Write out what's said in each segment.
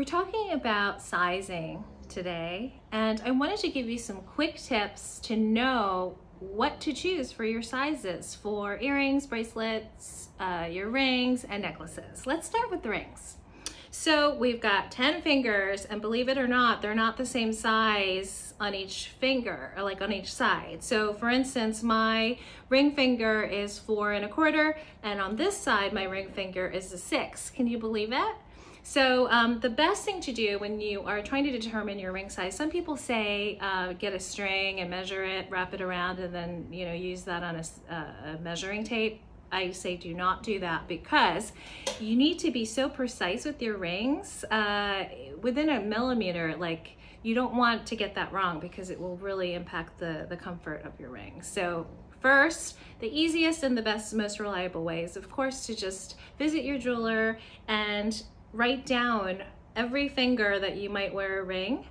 We're talking about sizing today, and I wanted to give you some quick tips to know what to choose for your sizes for earrings, bracelets, your rings, and necklaces. Let's start with the rings. So we've got 10 fingers, and believe it or not, they're not the same size on each finger, or like on each side. So for instance, my ring finger is 4 1/4, and on this side, my ring finger is a 6. Can you believe it? So the best thing to do when you are trying to determine your ring size, some people say get a string and measure it, wrap it around, and then use that on a measuring tape. I say do not do that, because you need to be so precise with your rings within a millimeter. Like, you don't want to get that wrong, because it will really impact the comfort of your ring. So first, the easiest and the best, most reliable way is, of course, to just visit your jeweler and write down every finger that you might wear a ring,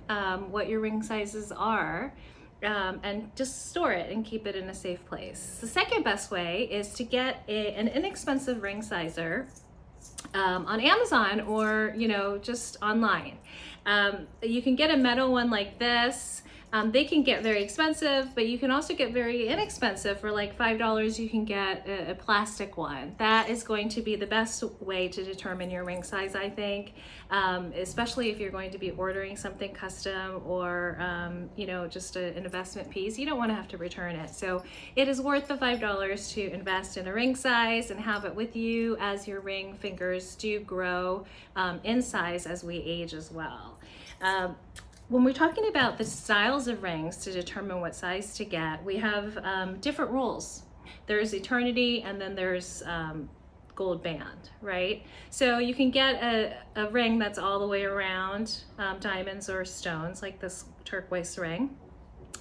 what your ring sizes are, and just store it and keep it in a safe place. The second best way is to get an inexpensive ring sizer on Amazon, or just online. You can get a metal one like this. They can get very expensive, but you can also get very inexpensive. For like $5, you can get a plastic one. That is going to be the best way to determine your ring size, I think, especially if you're going to be ordering something custom, or just an investment piece. You don't want to have to return it. So it is worth the $5 to invest in a ring size and have it with you as your ring fingers do grow in size as we age as well. When we're talking about the styles of rings to determine what size to get, we have different rules. There's eternity, and then there's gold band, right? So you can get a ring that's all the way around diamonds or stones, like this turquoise ring,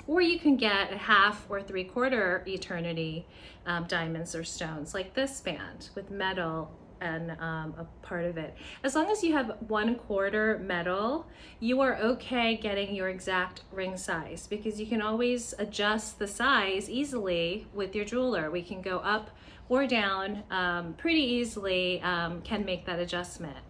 or you can get a 1/2 or 3/4 eternity diamonds or stones, like this band with metal and a part of it. As long as you have 1/4 metal, you are okay getting your exact ring size, because you can always adjust the size easily with your jeweler. We can go up or down pretty easily, can make that adjustment.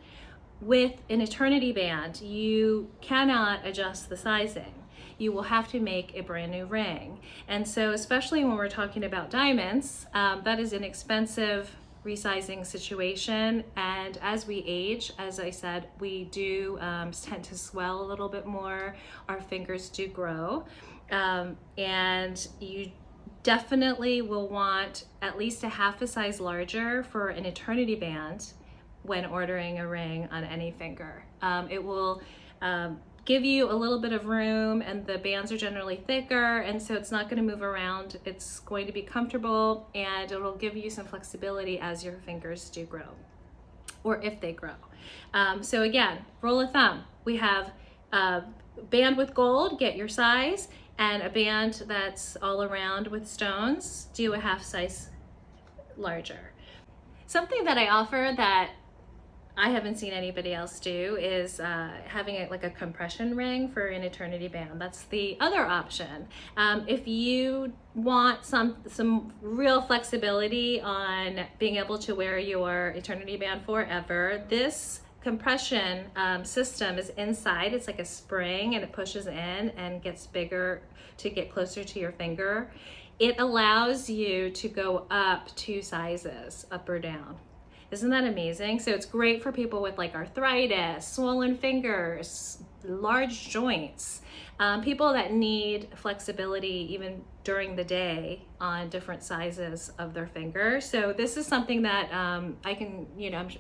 With an eternity band, you cannot adjust the sizing. You will have to make a brand new ring. And so, especially when we're talking about diamonds, that is an expensive resizing situation. And as we age, as I said, we do tend to swell a little bit more. Our fingers do grow. And you definitely will want at least a 1/2 a size larger for an eternity band when ordering a ring on any finger. It will give you a little bit of room, and the bands are generally thicker, and so it's not going to move around. It's going to be comfortable, and it'll give you some flexibility as your fingers do grow, or if they grow. So again, rule of thumb, we have a band with gold, get your size, and a band that's all around with stones, do a 1/2 size larger. Something that I offer that I haven't seen anybody else do is having it like a compression ring for an eternity band. That's the other option. If you want some real flexibility on being able to wear your eternity band forever, this compression system is inside. It's like a spring, and it pushes in and gets bigger to get closer to your finger. It allows you to go up 2 sizes, up or down. Isn't that amazing? So it's great for people with like arthritis, swollen fingers, large joints, people that need flexibility even during the day on different sizes of their fingers. So this is something that I can,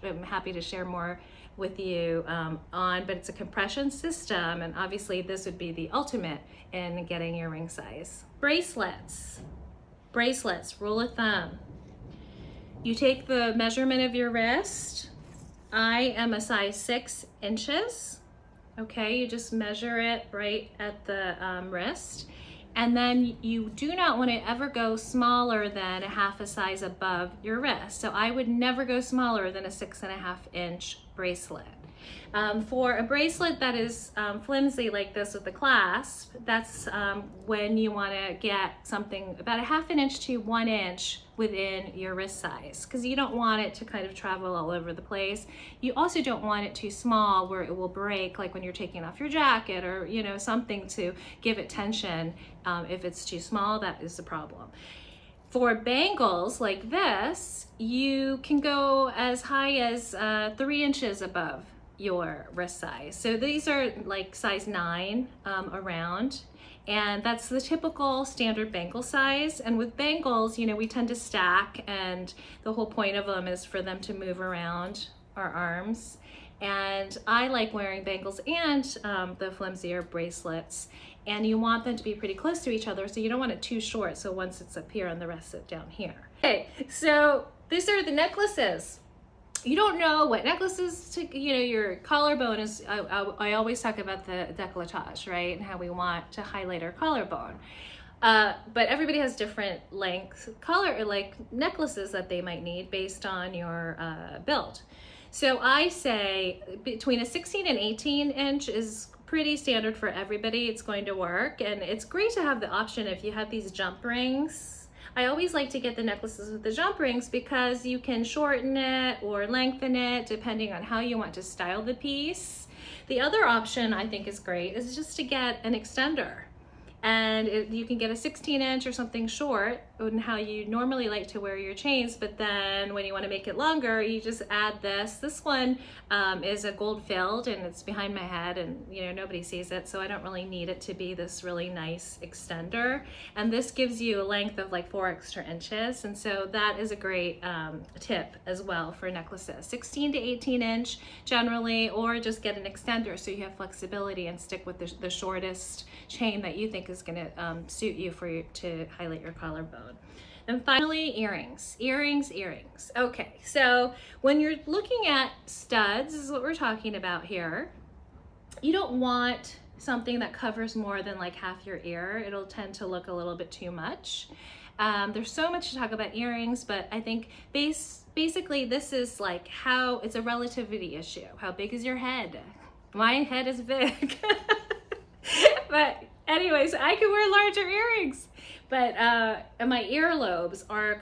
I'm happy to share more with you on, but it's a compression system, and obviously this would be the ultimate in getting your ring size. Bracelets, rule of thumb. You take the measurement of your wrist. I am a size 6 inches. Okay, you just measure it right at the wrist. And then you do not want to ever go smaller than a 1/2 a size above your wrist. So I would never go smaller than a 6 1/2 inch bracelet. For a bracelet that is flimsy like this with the clasp, that's when you want to get something about a ½ inch to 1 inch within your wrist size, because you don't want it to kind of travel all over the place. You also don't want it too small where it will break, like when you're taking off your jacket, or something to give it tension. If it's too small, that is a problem. For bangles like this, you can go as high as 3 inches above your wrist size. So these are like size 9 around, and that's the typical standard bangle size. And with bangles, we tend to stack, and the whole point of them is for them to move around our arms. And I like wearing bangles and the flimsier bracelets, and you want them to be pretty close to each other, so you don't want it too short, so one sits up here and the rest sit down here. Okay, so these are the necklaces. You don't know what necklaces to, your collarbone is, I always talk about the décolletage, right? And how we want to highlight our collarbone. But everybody has different length necklaces that they might need based on your build. So I say between a 16 and 18 inch is pretty standard for everybody. It's going to work, and it's great to have the option if you have these jump rings. I always like to get the necklaces with the jump rings because you can shorten it or lengthen it depending on how you want to style the piece. The other option I think is great is just to get an extender. And you can get a 16 inch or something short on how you normally like to wear your chains, but then when you want to make it longer, you just add this. This one is a gold filled, and it's behind my head, and nobody sees it, so I don't really need it to be this really nice extender. And this gives you a length of like 4 extra inches, and so that is a great tip as well for necklaces. 16 to 18 inch generally, or just get an extender so you have flexibility and stick with the shortest chain that you think is going to suit you to highlight your collarbone. And finally, earrings. Okay, so when you're looking at studs, this is what we're talking about here. You don't want something that covers more than like half your ear. It'll tend to look a little bit too much. There's so much to talk about earrings, but I think basically this is like how it's a relativity issue. How big is your head? My head is big. But anyways, I can wear larger earrings, but my earlobes are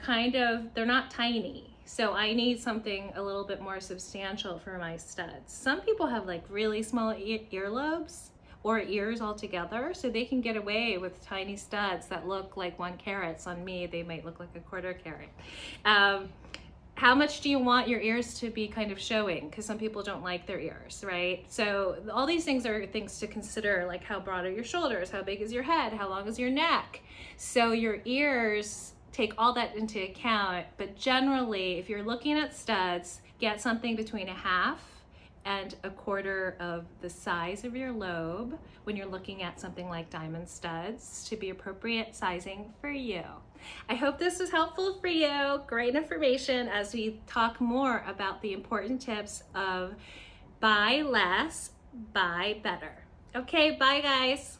they're not tiny. So I need something a little bit more substantial for my studs. Some people have like really small earlobes or ears altogether, so they can get away with tiny studs that look like 1 carat. On me, they might look like a 1/4 carat. How much do you want your ears to be kind of showing? Because some people don't like their ears, right? So all these things are things to consider, like how broad are your shoulders, how big is your head, how long is your neck. So your ears take all that into account, but generally, if you're looking at studs, get something between a half and a 1/4 of the size of your lobe when you're looking at something like diamond studs to be appropriate sizing for you. I hope this was helpful for you. Great information as we talk more about the important tips of buy less, buy better. Okay, bye guys.